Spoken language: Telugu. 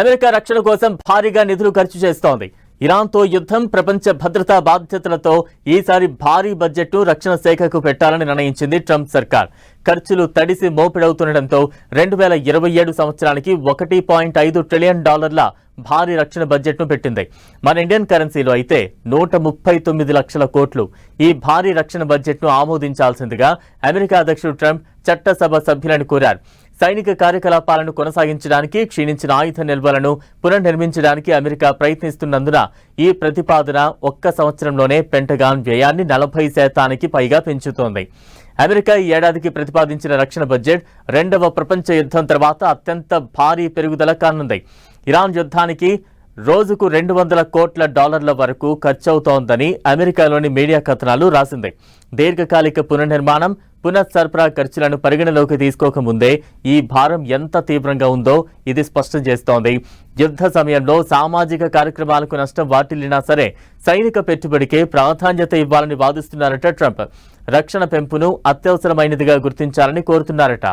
అమెరికా రక్షణ కోసం భారీగా నిధులు ఖర్చు చేస్తోంది. ఇరాన్తో యుద్ధం, ప్రపంచ భద్రతా బాధ్యతలతో ఈసారి భారీ బడ్జెట్ను రక్షణ శాఖకు పెట్టాలని నిర్ణయించింది ట్రంప్ సర్కార్. ఖర్చులు తడిసి మోపిడవుతుండటంతో 2027 సంవత్సరానికి $1.5 ట్రిలియన్ భారీ రక్షణ బడ్జెట్ను పెట్టింది. మన ఇండియన్ కరెన్సీలో అయితే 139 లక్షల కోట్లు. ఈ భారీ రక్షణ బడ్జెట్ను ఆమోదించాల్సిందిగా అమెరికా అధ్యక్షుడు ట్రంప్ చట్టసభ సభ్యులను కోరారు. సైనిక కార్యకలాపాలను కొనసాగించడానికి, క్షీణించిన ఆయుధ నిల్వలను పునర్నిర్మించడానికి అమెరికా ప్రయత్నిస్తున్నందున ఈ ప్రతిపాదన ఒక్క సంవత్సరంలోనే పెంటగాన్ వ్యయాన్ని 40% పైగా పెంచుతోంది. అమెరికా ఈ ఏడాదికి ప్రతిపాదించిన రక్షణ బడ్జెట్ రెండవ ప్రపంచ యుద్ధం తర్వాత అత్యంత భారీ పెరుగుదల కానుంది. ఇరాన్ యుద్ధానికి రోజుకు $200 కోట్ల వరకు ఖర్చవుతోందని అమెరికాలోని మీడియా కథనాలు రాసింది. దీర్ఘకాలిక పునర్నిర్మాణం, పునఃసరఫరా ఖర్చులను పరిగణలోకి తీసుకోకముందే ఈ భారం ఎంత తీవ్రంగా ఉందో ఇది స్పష్టం చేస్తోంది. యుద్ధ సమయంలో సామాజిక కార్యక్రమాలకు నష్టం వాటిల్లినా సరే సైనిక పెట్టుబడికే ప్రాధాన్యత ఇవ్వాలని వాదిస్తున్నారట ట్రంప్. రక్షణ పెంపును అత్యవసరమైనదిగా గుర్తించాలని కోరుతున్నారట.